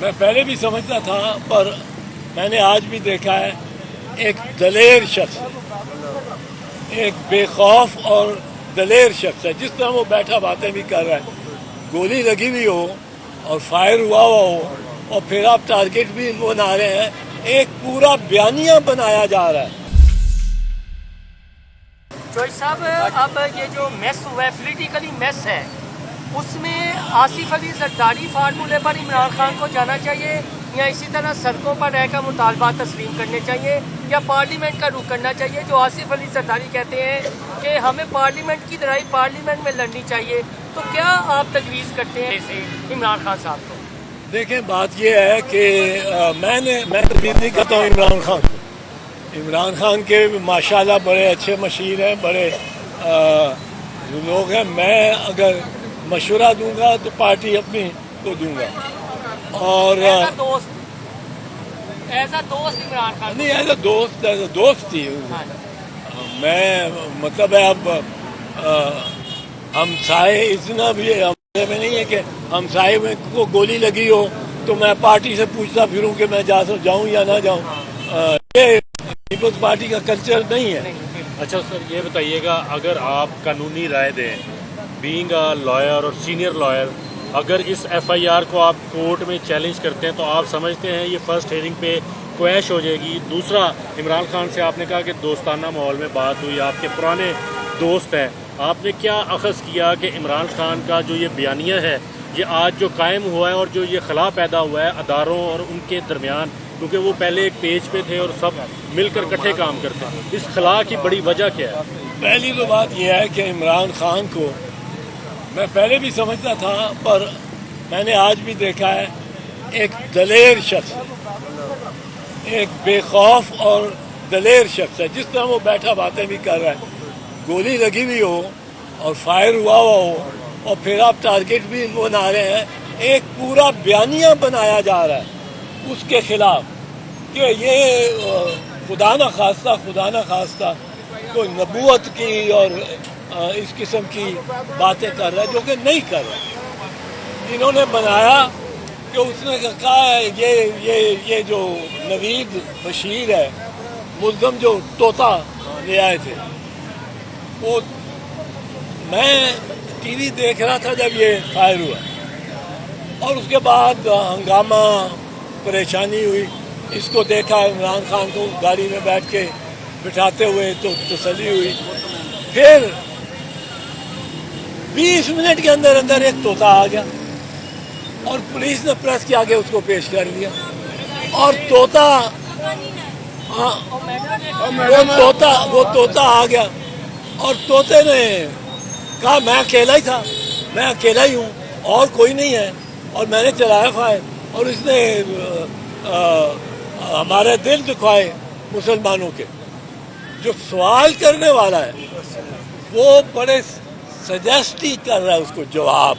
میں پہلے بھی سمجھتا تھا، پر میں نے آج بھی دیکھا ہے ایک دلیر شخص، ایک بے خوف اور دلیر شخص ہے. جس طرح وہ بیٹھا باتیں بھی کر رہا ہے، گولی لگی ہوئی ہو اور فائر ہوا ہو اور پھر آپ ٹارگٹ بھی بنا رہے ہیں. ایک پورا بیانیہ بنایا جا رہا ہے. جوئی صاحب، اب یہ جو میس ہوا ہے، پولیٹیکلی میس ہے، اس میں آصف علی زرداری فارمولے پر عمران خان کو جانا چاہیے، یا اسی طرح سڑکوں پر رہ کر مطالبات تسلیم کرنے چاہیے، یا پارلیمنٹ کا رخ کرنا چاہیے؟ جو آصف علی زرداری کہتے ہیں کہ ہمیں پارلیمنٹ کی لڑائی پارلیمنٹ میں لڑنی چاہیے، تو کیا آپ تجویز کرتے ہیں اسے عمران خان صاحب کو؟ دیکھیں، بات یہ ہے کہ میں تجویز نہیں کرتا ہوں عمران خان کو. عمران خان کے ماشاءاللہ بڑے اچھے مشیر ہیں، بڑے جو لوگ ہیں. میں اگر مشورہ دوں گا تو پارٹی اپنی کو دوں گا، اور ایز اے دوست عمران خان نہیں، ایز اے دوست ہی میں، مطلب ہے اب ہم سائے اتنا بھی ہمارے میں نہیں ہے کہ ہم سائے میں کو گولی لگی ہو تو میں پارٹی سے پوچھتا پھروں کہ میں جاؤں یا نہ جاؤں. یہ پیپلز پارٹی کا کلچر نہیں ہے. اچھا سر، یہ بتائیے گا، اگر آپ قانونی رائے دیں، بینگ اے لائر اور سینئر لائر، اگر اس ایف آئی آر کو آپ کورٹ میں چیلنج کرتے ہیں تو آپ سمجھتے ہیں یہ فرسٹ ہیئرنگ پہ کویش ہو جائے گی؟ دوسرا، عمران خان سے آپ نے کہا کہ دوستانہ ماحول میں بات ہوئی، آپ کے پرانے دوست ہیں، آپ نے کیا اخذ کیا کہ عمران خان کا جو یہ بیانیہ ہے، یہ آج جو قائم ہوا ہے اور جو یہ خلا پیدا ہوا ہے اداروں اور ان کے درمیان، کیونکہ وہ پہلے ایک پیج پہ تھے اور سب مل کر اکٹھے کام کرتے ہیں، اس خلا کی بڑی وجہ کیا ہے؟ پہلی تو بات یہ ہے کہ عمران خان کو میں پہلے بھی سمجھتا تھا، پر میں نے آج بھی دیکھا ہے ایک دلیر شخص، ایک بے خوف اور دلیر شخص ہے. جس طرح وہ بیٹھا باتیں بھی کر رہا ہے، گولی لگی ہوئی ہو اور فائر ہوا ہو اور پھر آپ ٹارگٹ بھی بنا رہے ہیں. ایک پورا بیانیہ بنایا جا رہا ہے اس کے خلاف کہ یہ خدا نہ خواستہ کوئی نبوت کی اور اس قسم کی باتیں کر رہا ہے، جو کہ نہیں کر رہا. انہوں نے بنایا کہ اس نے کہا ہے یہ جو نوید بشیر ہے، ملزم جو طوطا لے آئے تھے، وہ میں ٹی وی دیکھ رہا تھا جب یہ فائر ہوا، اور اس کے بعد ہنگامہ، پریشانی ہوئی. اس کو دیکھا عمران خان کو گاڑی میں بیٹھ کے بٹھاتے ہوئے تو تسلی ہوئی. پھر 20 منٹ کے اندر ایک طوطا آ گیا اور پولیس نے پریس کے آگے اس کو پیش کر دیا، اور وہ طوطا آ گیا اور طوطے نے کہا میں اکیلا ہی تھا، میں اکیلا ہی ہوں اور کوئی نہیں ہے، اور میں نے چلایا فائر، اور اس نے ہمارے دل دکھائے مسلمانوں کے. جو سوال کرنے والا ہے وہ بڑے سجیسٹ ہی کر رہا ہے اس کو جواب.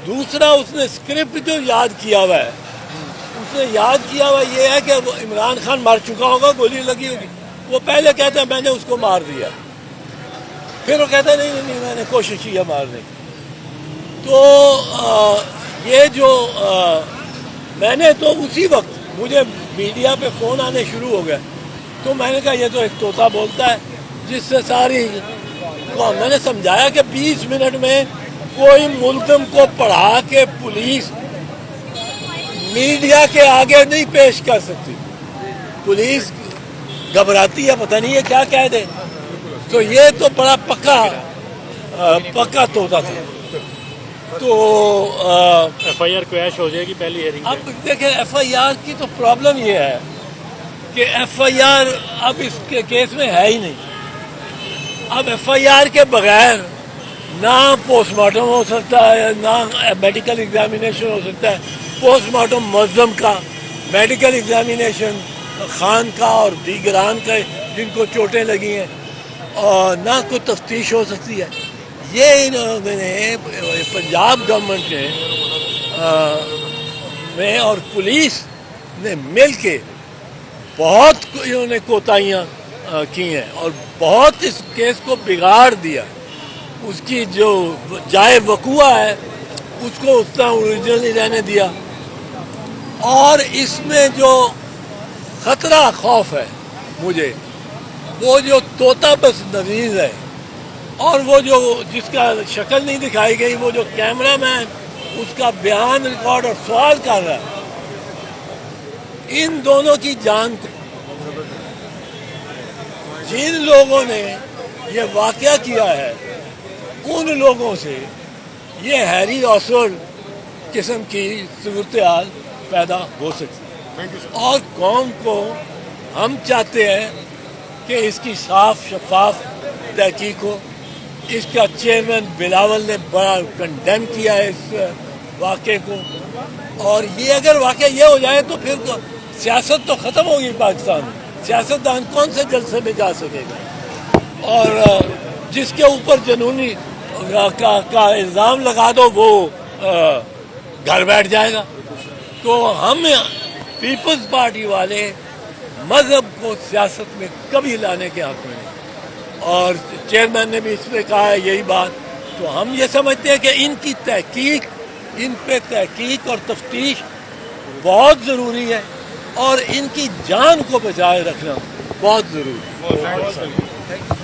دوسرا، اس نے اسکرپٹ جو یاد کیا ہوا ہے، اس نے یاد کیا ہوا یہ ہے کہ عمران خان مر چکا ہوگا، گولی لگی ہوگی. وہ پہلے کہتا ہے میں نے اس کو مار دیا، پھر وہ کہتا ہے نہیں میں نے کوشش کی مارنے کی. تو یہ جو میں نے تو اسی وقت مجھے میڈیا پہ فون آنے شروع ہو گئے، تو میں نے کہا یہ تو ایک طوطا بولتا ہے جس سے ساری قوم. میں نے سمجھایا کہ 20 منٹ میں کوئی ملزم کو پڑھا کے پولیس میڈیا کے آگے نہیں پیش کر سکتی. پولیس گھبراتی ہے، پتہ نہیں ہے کیا کہہ دے. تو یہ تو بڑا پکا طوطا تھا. تو ایف آئی آر کویش ہو جائے گی پہلی ہیئرنگ. اب دیکھیں، ایف آئی آر کی تو پرابلم یہ ہے کہ ایف آئی آر اب اس کے کیس میں ہے ہی نہیں. اب ایف آئی آر کے بغیر نہ پوسٹ مارٹم ہو سکتا ہے، نہ میڈیکل ایگزامینیشن ہو سکتا ہے. پوسٹ مارٹم ملزم کا، میڈیکل ایگزامینیشن خان کا اور دیگران کا جن کو چوٹیں لگی ہیں، اور نہ کوئی تفتیش ہو سکتی ہے. یہ انہوں نے پنجاب گورنمنٹ میں اور پولیس نے مل کے بہت انہوں نے کوتاہیاں کی ہیں اور بہت اس کیس کو بگاڑ دیا. اس کی جو جائے وقوع ہے اس کو اتنا اوریجنل نہیں رہنے دیا، اور اس میں جو خطرہ خوف ہے مجھے، وہ جو طوطا بس نویز ہے، اور وہ جو جس کا شکل نہیں دکھائی گئی، وہ جو کیمرہ مین اس کا بیان ریکارڈ اور سوال کر رہا ہے، ان دونوں کی جان کو جن لوگوں نے یہ واقعہ کیا ہے ان لوگوں سے یہ ہیری اوسورڈ قسم کی صورتحال پیدا ہو سکتی ہے، اور قوم کو ہم چاہتے ہیں کہ اس کی صاف شفاف تحقیق ہو۔ اس کا چیئرمین بلاول نے بڑا کنڈیم کیا ہے اس واقعے کو، اور یہ اگر واقعہ یہ ہو جائے تو پھر سیاست تو ختم ہوگی پاکستان میں، سیاستدان کون سے جلسے میں جا سکے گا، اور جس کے اوپر جنونی کا الزام لگا دو وہ گھر بیٹھ جائے گا۔ تو ہم پیپلز پارٹی والے مذہب کو سیاست میں کبھی لانے کے حق میں نہیں، اور چیئرمین نے بھی اس میں کہا ہے یہی بات۔ تو ہم یہ سمجھتے ہیں کہ ان کی تحقیق، ان پہ تحقیق اور تفتیش بہت ضروری ہے، اور ان کی جان کو بچائے رکھنا بہت ضروری ہے۔